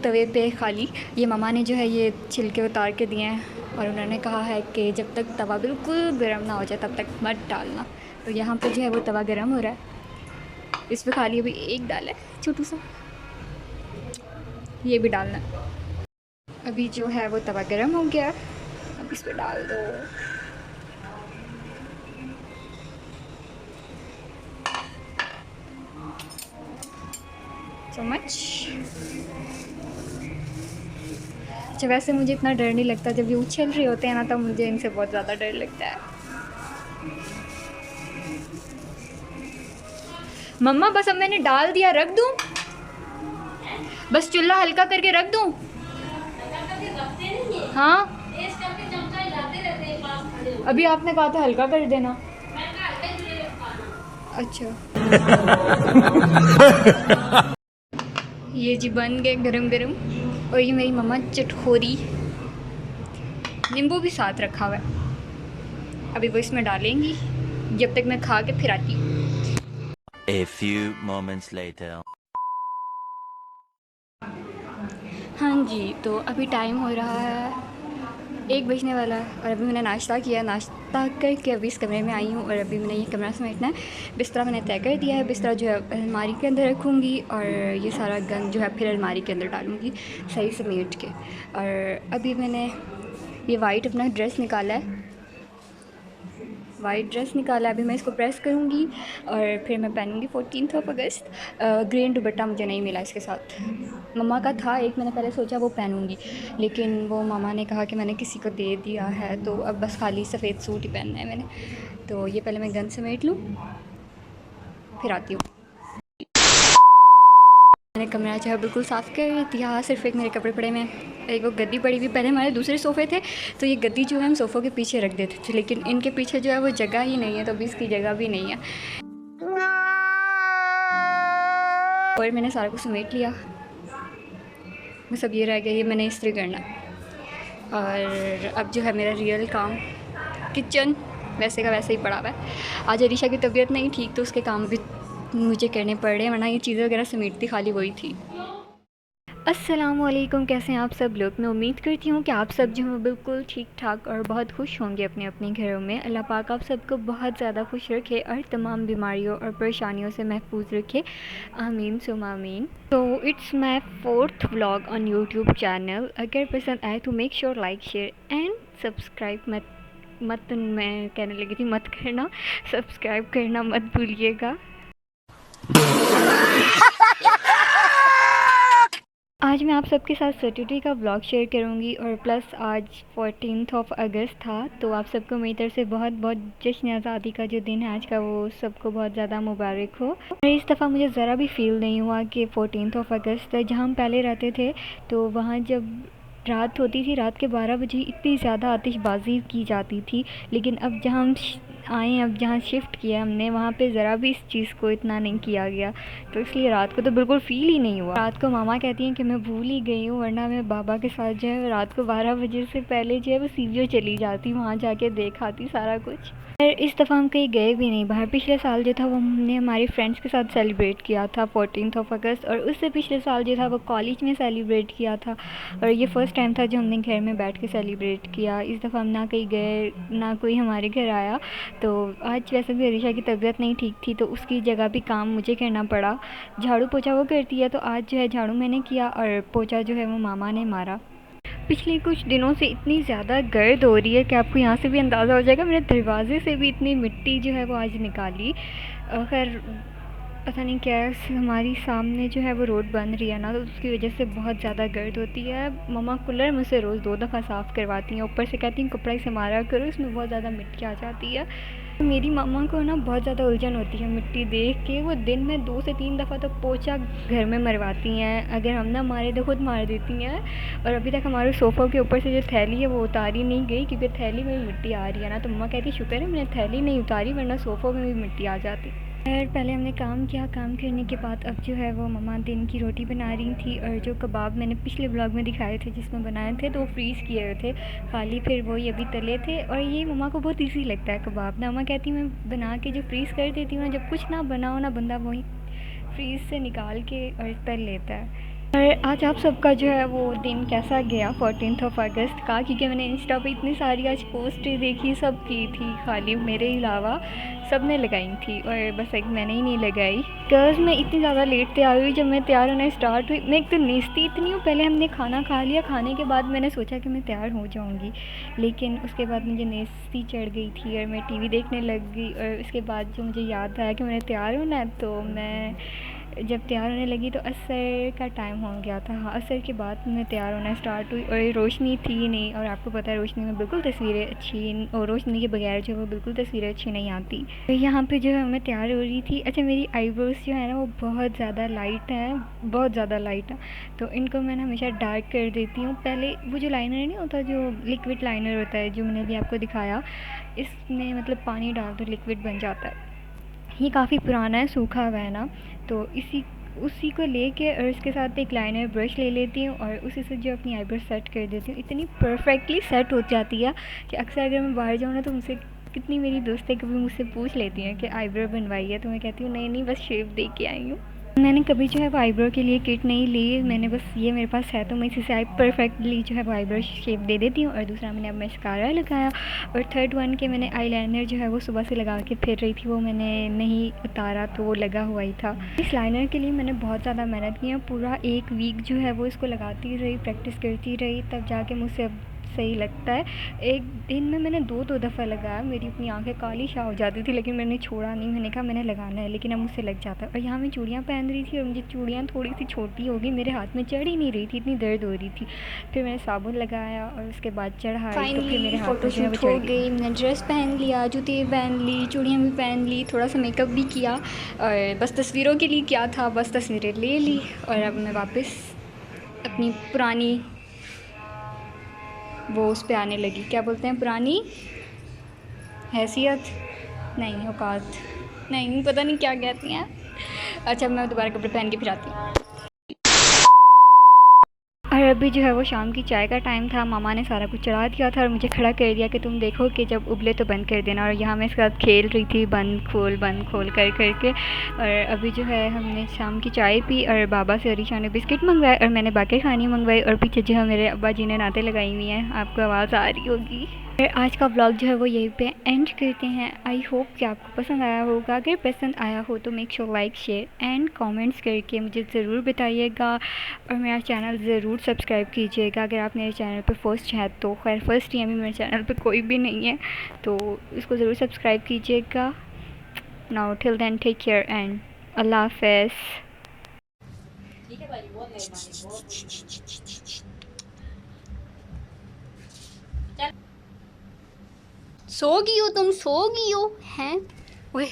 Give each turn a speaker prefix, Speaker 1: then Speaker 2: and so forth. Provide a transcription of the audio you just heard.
Speaker 1: तवे पे खाली ये ममा ने जो है ये छिलके उतार के दिए हैं और उन्होंने कहा है कि जब तक तवा बिल्कुल गर्म ना हो जाए तब तक मत डालना। तो यहाँ पे जो है वो तवा गर्म हो रहा है, इस पर खाली अभी एक डाला है छोटू सा, ये भी डालना है। अभी जो है वो तवा गर्म हो गया, अब इस पर डाल दो। चम्मच। अच्छा, वैसे मुझे इतना डर नहीं लगता, जब ये उछल रहे होते हैं ना तब मुझे इनसे बहुत ज़्यादा डर लगता है। मम्मा बस अब मैंने डाल दिया, रख दूँ? बस चूल्हा हल्का करके रख दूँ? हाँ, अभी आपने कहा था हल्का कर देना। अच्छा। ये जी बन गए गरम गरम, और ये मेरी मम्मा चटखोरी, नींबू भी साथ रखा हुआ है, अभी वो इसमें डालेंगी, जब तक मैं खा के फिर आती हूँ।
Speaker 2: A few moments later.
Speaker 1: हाँ जी, तो अभी टाइम हो रहा है 1 बजने वाला है और अभी मैंने नाश्ता किया, नाश्ता करके अभी इस कमरे में आई हूँ और अभी मैंने ये कमरा समेटना है। बिस्तरा मैंने तय कर दिया है, बिस्तरा जो है अलमारी के अंदर रखूँगी और ये सारा गंद जो है फिर अलमारी के अंदर डालूँगी सही समेट के। और अभी मैंने ये वाइट अपना ड्रेस निकाला है, वाइट ड्रेस निकाला, अभी मैं इसको प्रेस करूँगी और फिर मैं पहनूँगी 14 अगस्त। ग्रीन दुपट्टा मुझे नहीं मिला इसके साथ, मम्मा का था एक, मैंने पहले सोचा वो पहनूँगी लेकिन वो मामा ने कहा कि मैंने किसी को दे दिया है तो अब बस खाली सफ़ेद सूट ही पहनना है मैंने। तो ये पहले मैं गंद समेट लूँ फिर आती हूँ। मैंने कमरा जो है बिल्कुल साफ़ कर दिया, सिर्फ एक मेरे कपड़े पड़े में, एक वो गद्दी पड़ी हुई। पहले हमारे दूसरे सोफ़े थे तो ये गद्दी जो है हम सोफ़ों के पीछे रख देते थे, लेकिन इनके पीछे जो है वो जगह ही नहीं है, तो अभी इसकी जगह भी नहीं है और मैंने सारा कुछ समेट लिया। बस अब ये रह गया, ये मैंने इस्त्री करना और अब जो है मेरा रियल काम किचन वैसे का वैसे ही पड़ा हुआ है। आज अरीशा की तबीयत नहीं ठीक तो उसके काम भी मुझे करने पड़ रहे हैं, वरना ये चीज़ें वगैरह समेटती खाली वही थी। अस्सलामुअलैकुम, कैसे हैं आप सब लोग। मैं उम्मीद करती हूँ कि आप सब जो हैं बिल्कुल ठीक ठाक और बहुत खुश होंगे अपने अपने घरों में। अल्लाह पाक आप सबको बहुत ज़्यादा खुश रखे और तमाम बीमारियों और परेशानियों से महफूज रखे, आमीन सुम आमीन। तो it's my 4th vlog on YouTube channel. अगर पसंद आए तो make sure like share and subscribe मत मैं कहने लगी थी मत करना, सब्सक्राइब करना मत भूलिएगा। आज मैं आप सबके साथ सैटरडे का व्लॉग शेयर करूंगी और प्लस आज 14 अगस्त था, तो आप सबको मेरी तरफ से बहुत बहुत जश्न आज़ादी का जो दिन है आज का वो सबको बहुत ज़्यादा मुबारक हो। और इस दफ़ा मुझे ज़रा भी फील नहीं हुआ कि 14 अगस्त है। जहाँ हम पहले रहते थे तो वहाँ जब रात होती थी, रात के 12 बजे इतनी ज़्यादा आतिशबाज़ी की जाती थी, लेकिन अब जहाँ हम आए, अब जहाँ शिफ्ट किया हमने वहाँ पे ज़रा भी इस चीज़ को इतना नहीं किया गया, तो इसलिए रात को तो बिल्कुल फ़ील ही नहीं हुआ। रात को मामा कहती हैं कि मैं भूल ही गई हूँ, वरना मैं बाबा के साथ जो है रात को 12 बजे से पहले जो है वो सीवियो चली जाती, वहाँ जाके देख आती सारा कुछ। पर इस दफ़ा हम कहीं गए भी नहीं बाहर। पिछले साल जो था वो हमने हमारे फ्रेंड्स के साथ सेलिब्रेट किया था 14 अगस्त, और उससे पिछले साल जो था वो कॉलेज में सेलिब्रेट किया था, और ये फ़र्स्ट टाइम था जो हमने घर में बैठ के सेलिब्रेट किया। इस दफ़ा हम ना कहीं गए, ना कोई हमारे घर आया। तो आज वैसे भी अरीशा की तबीयत नहीं ठीक थी तो उसकी जगह भी काम मुझे करना पड़ा। झाड़ू पोछा वो करती है तो आज जो है झाड़ू मैंने किया और पोछा जो है वो मामा ने मारा। पिछले कुछ दिनों से इतनी ज़्यादा गर्द हो रही है कि आपको यहाँ से भी अंदाज़ा हो जाएगा, मेरे दरवाज़े से भी इतनी मिट्टी जो है वो आज निकाली। खैर पता नहीं क्या है, हमारी सामने जो है वो रोड बन रही है ना, तो उसकी वजह से बहुत ज़्यादा गर्द होती है। मम्मा कूलर मुझसे रोज़ 2 दफ़ा साफ़ करवाती हैं, ऊपर से कहती हैं कपड़ा से मारा करो, इसमें बहुत ज़्यादा मिट्टी आ जाती है। मेरी मम्मा को ना बहुत ज़्यादा उलझन होती है मिट्टी देख के, वो दिन में 2 से 3 दफ़ा तो पोछा घर में मरवाती हैं, अगर हम ना मारे तो खुद मार देती हैं। और अभी तक हमारे सोफ़ों के ऊपर से जो थैली है वो उतारी नहीं गई, क्योंकि थैली में मिट्टी आ रही है ना, तो मम्मा कहती शुक्र है मैंने थैली नहीं उतारी, वरना सोफ़ों में भी मिट्टी आ जाती। खैर पहले हमने काम किया, काम करने के बाद अब जो है वो मम्मा दिन की रोटी बना रही थी, और जो कबाब मैंने पिछले ब्लॉग में दिखाए थे जिसमें बनाए थे तो वो फ्रीज़ किए हुए थे खाली, फिर वही अभी तले थे। और ये मम्मा को बहुत इजी लगता है कबाब ना, मम्मा कहती मैं बना के जो फ्रीज़ कर देती हूँ ना, जब कुछ ना बनाओ ना बंदा वही फ्रीज़ से निकाल के और तल लेता है। और आज आप सबका जो है वो दिन कैसा गया 14th ऑफ अगस्त का, क्योंकि मैंने इंस्टा पे इतनी सारी आज पोस्टें देखी, सब की थी, खाली मेरे अलावा सब ने लगाई थी और बस एक मैंने ही नहीं लगाई। बिकॉज़ मैं इतनी ज़्यादा लेट तैयार हुई, जब मैं तैयार होना स्टार्ट हुई मैं एक तो नेचती इतनी हूँ। पहले हमने खाना खा लिया, खाने के बाद मैंने सोचा कि मैं तैयार हो जाऊँगी, लेकिन उसके बाद मुझे नेचती चढ़ गई थी और मैं टीवी देखने लग गई। और उसके बाद जो मुझे याद आया कि मैंने तैयार होना है, तो मैं जब तैयार होने लगी तो असर का टाइम हो गया था। हाँ, असर के बाद मैं तैयार होना स्टार्ट हुई और ये रोशनी थी नहीं, और आपको पता है रोशनी में बिल्कुल तस्वीरें अच्छी, और रोशनी के बगैर जो है वो बिल्कुल तस्वीरें अच्छी नहीं आती। तो यहाँ पे जो है मैं तैयार हो रही थी। अच्छा, मेरी आईब्रोज जो है ना वो बहुत ज़्यादा लाइट हैं, बहुत ज़्यादा लाइट हैं, तो इनको मैं हमेशा डार्क कर देती हूँ। पहले वो जो लाइनर नहीं होता, जो लिक्विड लाइनर होता है, जो मैंने अभी आपको दिखाया, इसमें मतलब पानी डाल दो लिक्विड बन जाता है। ये काफ़ी पुराना है, सूखा हुआ है ना, तो उसी को लेके और इसके साथ एक लाइनर ब्रश ले लेती हूँ और उसी से जो अपनी आईब्रो सेट कर देती हूँ। इतनी परफेक्टली सेट हो जाती है कि अक्सर अगर मैं बाहर जाऊँ ना, तो मुझसे कितनी मेरी दोस्तें कभी मुझसे पूछ लेती हैं कि आईब्रो बनवाई है, तो मैं कहती हूँ नहीं नहीं, बस शेप दे के आई हूँ। मैंने कभी जो है वो आईब्रो के लिए किट नहीं ली, मैंने बस ये मेरे पास है तो मैं इसी से आई परफेक्टली जो है वो आईब्रो शेप दे देती हूँ। और दूसरा मैंने अब मस्कारा लगाया, और थर्ड वन के मैंने आईलाइनर जो है वो सुबह से लगा के फिर रही थी, वो मैंने नहीं उतारा तो वो लगा हुआ ही था। इस लाइनर के लिए मैंने बहुत ज़्यादा मेहनत की है, पूरा एक वीक जो है वो इसको लगाती रही, प्रैक्टिस करती रही, तब जाके मुझसे अब सही लगता है। एक दिन में मैंने दो दफ़ा लगाया, मेरी अपनी आंखें काली शाह हो जाती थी, लेकिन मैंने छोड़ा नहीं, मैंने कहा मैंने लगाना है, लेकिन अब मुझसे लग जाता है। और यहाँ मैं चूड़ियाँ पहन रही थी और मुझे चूड़ियाँ थोड़ी सी छोटी हो गई, मेरे हाथ में चढ़ ही नहीं रही थी, इतनी दर्द हो रही थी। फिर मैंने साबुन लगाया और उसके बाद चढ़ाई, तो फिर मेरे हाथ में जो है वो हो गई। मैंने ड्रेस पहन लिया, जूते पहन ली, चूड़ियाँ भी पहन ली, थोड़ा सा मेकअप भी किया, और बस तस्वीरों के लिए क्या था, बस तस्वीरें ले ली। और अब मैं वापस अपनी पुरानी वो उस पे आने लगी, क्या बोलते हैं, पुरानी हैसियत नहीं, औकात नहीं, पता नहीं क्या कहती हैं। अच्छा, मैं दोबारा कपड़े पहन के फिर आती हूँ। और अभी जो है वो शाम की चाय का टाइम था, मामा ने सारा कुछ चढ़ा दिया था और मुझे खड़ा कर दिया कि तुम देखो कि जब उबले तो बंद कर देना। और यहाँ मैं इसके साथ खेल रही थी, बंद खोल कर के। और अभी जो है हमने शाम की चाय पी और बाबा से अरीशा ने बिस्किट मंगवाए और मैंने बाकी खानी मंगवाई, और पीछे जो है मेरे अब्बा जी ने नाते लगाई हुई हैं, आपको आवाज़ आ रही होगी। और आज का व्लॉग जो है वो यहीं पे एंड करते हैं। आई होप कि आपको पसंद आया होगा। अगर पसंद आया हो तो make sure like, share and comments करके मुझे ज़रूर बताइएगा, और मेरा चैनल ज़रूर सब्सक्राइब कीजिएगा अगर आप मेरे चैनल पे फर्स्ट हैं तो। खैर फर्स्ट ही अभी मेरे चैनल पे कोई भी नहीं है, तो इसको ज़रूर सब्सक्राइब कीजिएगा। Now till then take care and अल्लाह हाफ़िज़। सो गई हो तुम, सो गई हो हैं? ओए